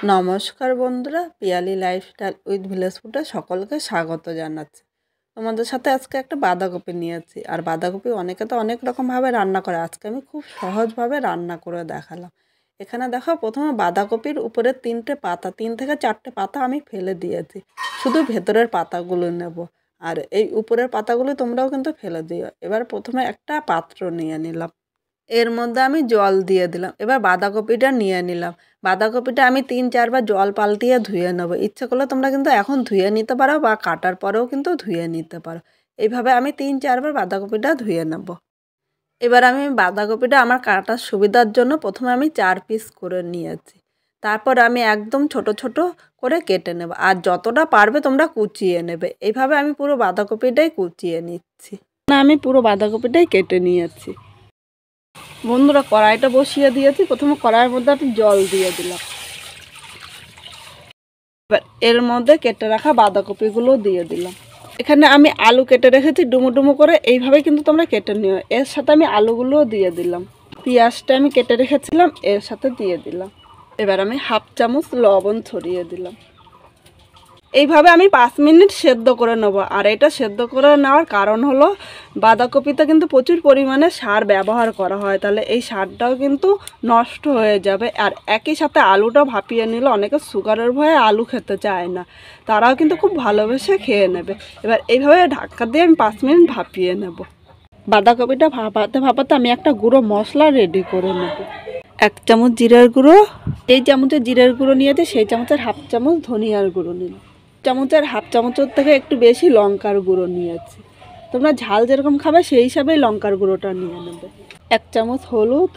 নমস্কার বন্ধুরা, Piyali lifestyle with village ফুডে সকলকে স্বাগত জানাচ্ছি। তোমাদের সাথে আজকে একটা বাঁধাকপি নিয়েছি। আর বাঁধাকপি অনেকে তো অনেক রকমভাবে রান্না করে, আজকে আমি খুব সহজভাবে রান্না করে দেখালাম। এখানে দেখো, প্রথমে বাঁধাকপির উপরে 3টে পাতা, 3 থেকে 4টে পাতা আমি ফেলে দিয়েছি, শুধু ভেতরের পাতাগুলো নেব। আর এই উপরের পাতাগুলো তোমরাও কিন্তু ফেলে দিও। এবার প্রথমে একটা পাত্র নিয়ে নিলাম, এর মধ্যে আমি জল দিয়ে দিলাম। এবার বাঁধাকপিটা নিয়ে নিলাম। বাঁধাকপিটা আমি 3-4 বার জল পাল্টিয়ে ধুয়ে নেব। ইচ্ছে করলে তোমরা কিন্তু এখন ধুয়ে নিতে পারো বা কাটার পরেও কিন্তু ধুয়ে নিতে পারো। এইভাবে আমি 3-4 বার বাঁধাকপিটা ধুয়ে নেব। এবার আমি বাঁধাকপিটা আমার কাটার সুবিধার জন্য প্রথমে আমি 4 পিস করে নিয়েছি। তারপর আমি একদম ছোট ছোট করে কেটে নেব। আর যতটা পারবে তোমরা কুচিয়ে নেবে। এইভাবে আমি পুরো বাঁধাকপিটাই কুচিয়ে নিচ্ছি। আমি পুরো বাঁধাকপিটাই কেটে নিয়েছি। বন্ধুরা, কড়াইটা বসিয়ে দিয়েছি। প্রথমে কড়াইয়ের মধ্যে আমি জল দিয়ে দিলাম। এবার এর মধ্যে কেটে রাখা বাঁধাকপিগুলো দিয়ে দিলাম। এখানে আমি আলু কেটে রেখেছি ডুমো ডুমো করে, এইভাবে কিন্তু তোমরা কেটে নিও। এর সাথে আমি আলুগুলোও দিয়ে দিলাম। পেঁয়াজটা আমি কেটে রেখেছিলাম, এর সাথে দিয়ে দিলাম। এবার আমি 1/2 চামচ লবণ ছড়িয়ে দিলাম। এইভাবে আমি 5 মিনিট সেদ্ধ করে নেব। আর এটা সেদ্ধ করে নেওয়ার কারণ হলো, বাঁধাকপিতে কিন্তু প্রচুর পরিমাণে সার ব্যবহার করা হয়, তাহলে এই সারটাও কিন্তু নষ্ট হয়ে যাবে। আর একই সাথে আলুটা ভাপিয়ে নিলে অনেকে সুগারের ভয়ে আলু খেতে চায় না, তারাও কিন্তু খুব ভালোবেসে খেয়ে নেবে। এবার এইভাবে ঢাকা দিয়ে আমি 5 মিনিট ভাপিয়ে নেব। বাঁধাকপিটা ভাপাতে ভাপাতে আমি একটা গুঁড়ো মশলা রেডি করে নেব। 1 চামচ জিরার গুঁড়ো, এই চামচের জিরার গুঁড়ো নিয়েছে, সেই চামচের 1/2 চামচ ধনিয়ার গুঁড়ো নিলাম। চামচের 1/2 চামচের থেকে একটু বেশি লঙ্কার গুঁড়ো নিয়েছি। তোমরা ঝাল যেরকম খাবে সেই হিসাবেই লঙ্কার গুঁড়োটা নিয়ে নেবে। 1 চামচ হলুদ,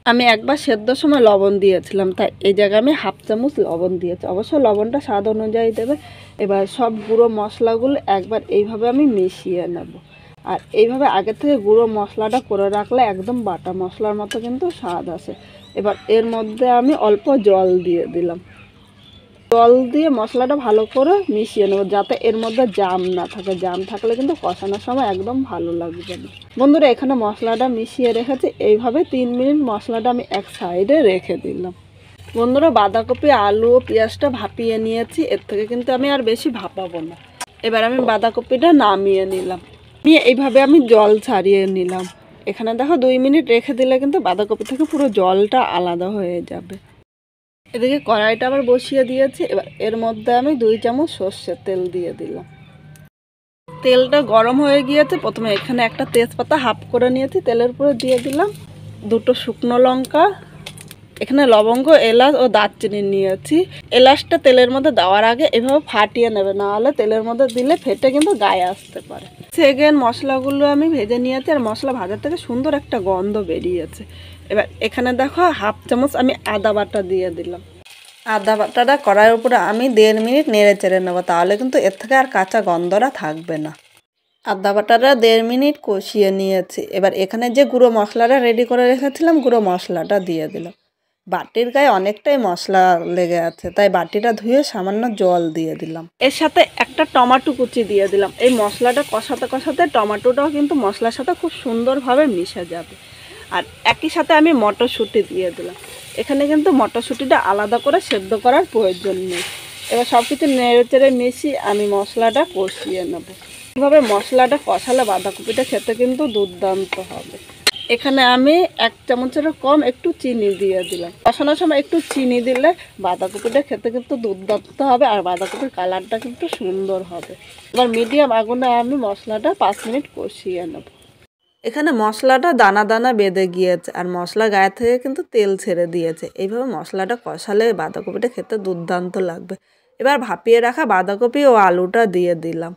আমি একবার সেদ্ধর সময় লবণ দিয়েছিলাম, তাই এই জায়গায় আমি 1/2 চামচ লবণ দিয়েছি। অবশ্যই লবণটা স্বাদ অনুযায়ী দেবে। এবার সব গুঁড়ো মশলাগুলো একবার এইভাবে আমি মিশিয়ে নেব। আর এইভাবে আগে থেকে গুঁড়ো মশলাটা করে রাখলে একদম বাটা মশলার মতো কিন্তু স্বাদ আসে। এবার এর মধ্যে আমি অল্প জল দিয়ে দিলাম। জল দিয়ে মশলাটা ভালো করে মিশিয়ে নেব, যাতে এর মধ্যে জাম না থাকে। জাম থাকলে কিন্তু কষানোর সময় একদম ভালো লাগবে না। বন্ধুরা, এখানে মশলাটা মিশিয়ে রেখেছি। এইভাবে 3 মিনিট মশলাটা আমি এক সাইডে রেখে দিলাম। বন্ধুরা, বাঁধাকপি, আলু ও পেঁয়াজটা ভাপিয়ে নিয়েছি, এর থেকে কিন্তু আমি আর বেশি ভাপাবো না। এবার আমি বাঁধাকপিটা নামিয়ে নিলাম। এইভাবে আমি জল ছাড়িয়ে নিলাম। এখানে দেখো, 2 মিনিট রেখে দিলে কিন্তু বাঁধাকপি থেকে পুরো জলটা আলাদা হয়ে যাবে। এদিকে কড়াইটা আবার বসিয়ে দিয়েছি। এবার এর মধ্যে আমি 2 চামচ সর্ষের তেল দিয়ে দিলাম। তেলটা গরম হয়ে গিয়েছে। প্রথমে এখানে একটা তেজপাতা হাফ করে নিয়েছি, তেলের উপরে দিয়ে দিলাম। 2টো শুকনো লঙ্কা, এখানে লবঙ্গ, এলাচ ও দারচিনি নিয়েছি। এলাচটা তেলের মধ্যে দেওয়ার আগে এভাবে ফাটিয়ে নেবে, না হলে তেলের মধ্যে দিলে ফেটে কিন্তু গায়ে আসতে পারে। সেকেন্ড মশলাগুলো আমি ভেজে নিয়েছি। আর মশলা ভাজার থেকে সুন্দর একটা গন্ধ বেরিয়েছে। এবার এখানে দেখো, 1/2 চামচ আমি আদা বাটা দিয়ে দিলাম। আদা বাটাটা কড়াইয়ের উপরে আমি 1.5 মিনিট নেড়ে চেড়ে নেবো, তাহলে কিন্তু এর থেকে আর কাঁচা গন্ধটা থাকবে না। আদা বাটাটা 1.5 মিনিট কষিয়ে নিয়েছি। এবার এখানে যে গুঁড়ো মশলাটা রেডি করে রেখেছিলাম, গুঁড়ো মশলাটা দিয়ে দিলাম। বাটির গায়ে অনেকটাই মশলা লেগে আছে, তাই বাটিটা ধুয়ে সামান্য জল দিয়ে দিলাম। এর সাথে একটা টমেটো কুচি দিয়ে দিলাম। এই মশলাটা কষাতে কষাতে টমেটোটাও কিন্তু মশলার সাথে খুব সুন্দরভাবে মিশে যাবে। আর একই সাথে আমি মটরশুঁটি দিয়ে দিলাম। এখানে কিন্তু মটরশুঁটিটা আলাদা করে সেদ্ধ করার প্রয়োজন নেই। এবার সব কিছু নেড়ে চেড়ে মিশিয়ে আমি মশলাটা কষিয়ে নেব। এভাবে মশলাটা কষালে বাঁধাকপিটা খেতে কিন্তু দুর্দান্ত হবে। এখানে আমি 1 চামচেরও কম একটু চিনি দিয়ে দিলাম। কষানোর সময় একটু চিনি দিলে বাঁধাকপিটা খেতে কিন্তু দুর্দান্ত হবে, আর বাঁধাকপির কালারটা কিন্তু সুন্দর হবে। এবার মিডিয়াম আগুনে আমি মশলাটা 5 মিনিট কষিয়ে নেব। এখানে মশলাটা দানা দানা বেঁধে গিয়েছে, আর মশলা গায়ে থেকে কিন্তু তেল ছেড়ে দিয়েছে। এইভাবে মশলাটা কষালে বাঁধাকপিটা খেতে দুর্দান্ত লাগবে। এবার ভাপিয়ে রাখা বাঁধাকপি ও আলুটা দিয়ে দিলাম।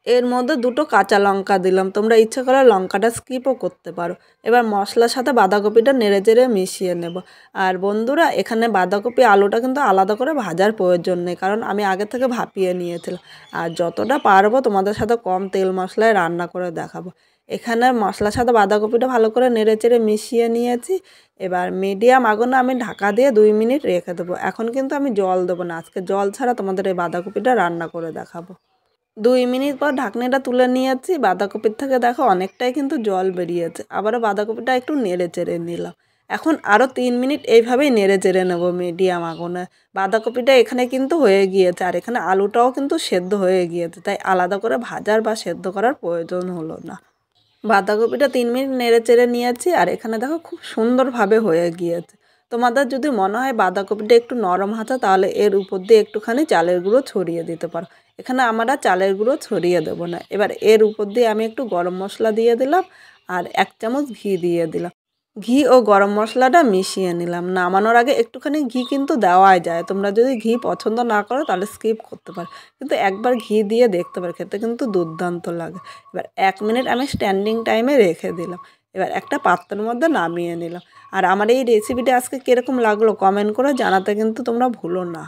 এর মধ্যে 2টো কাঁচা লঙ্কা দিলাম। তোমরা ইচ্ছা করে লঙ্কাটা স্কিপও করতে পারো। এবার মশলার সাথে বাঁধাকপিটা নেড়ে চেড়ে মিশিয়ে নেব। আর বন্ধুরা, এখানে বাঁধাকপি আলুটা কিন্তু আলাদা করে ভাজার প্রয়োজন নেই, কারণ আমি আগে থেকে ভাপিয়ে নিয়েছিলাম। আর যতটা পারবো তোমাদের সাথে কম তেল মশলায় রান্না করে দেখাবো। এখানে মশলার সাথে বাঁধাকপিটা ভালো করে নেড়ে চেড়ে মিশিয়ে নিয়েছি। এবার মিডিয়াম আগুনে আমি ঢাকা দিয়ে 2 মিনিট রেখে দেবো। এখন কিন্তু আমি জল দেবো না, আজকে জল ছাড়া তোমাদের এই বাঁধাকপিটা রান্না করে দেখাবো। 2 মিনিট পর ঢাকনিটা তুলে নিয়েছি। বাঁধাকপির থেকে দেখো অনেকটাই কিন্তু জল বেরিয়েছে। আবারও বাঁধাকপিটা একটু নেড়ে চেড়ে নিলাম। এখন আরও 3 মিনিট এইভাবেই নেড়ে চেড়ে নেব মিডিয়াম আগুনে। বাঁধাকপিটা এখানে কিন্তু হয়ে গিয়েছে, আর এখানে আলুটাও কিন্তু সেদ্ধ হয়ে গিয়েছে, তাই আলাদা করে ভাজার বা সেদ্ধ করার প্রয়োজন হলো না। বাঁধাকপিটা 3 মিনিট নেড়ে চেড়ে নিয়েছি, আর এখানে দেখো খুব সুন্দরভাবে হয়ে গিয়েছে। তোমাদের যদি মনে হয় বাঁধাকপিটা একটু নরম হাতে, তাহলে এর উপর দিয়ে একটুখানি চালের গুঁড়ো ছড়িয়ে দিতে পারো। এখানে আমরা চালের গুঁড়ো ছড়িয়ে দেবো না। এবার এর উপর দিয়ে আমি একটু গরম মশলা দিয়ে দিলাম, আর 1 চামচ ঘি দিয়ে দিলাম। ঘি ও গরম মশলাটা মিশিয়ে নিলাম। নামানোর আগে একটুখানি ঘি কিন্তু দেওয়াই যায়, তোমরা যদি ঘি পছন্দ না করো তাহলে স্কিপ করতে পারো, কিন্তু একবার ঘি দিয়ে দেখতে পারো, খেতে কিন্তু দুর্দান্ত লাগে। এবার 1 মিনিট আমি স্ট্যান্ডিং টাইমে রেখে দিলাম। এবার একটা পাত্রের মধ্যে নামিয়ে নিলাম। আর আমার এই রেসিপিটা আজকে কীরকম লাগলো কমেন্ট করে জানাতে কিন্তু তোমরা ভুলো না।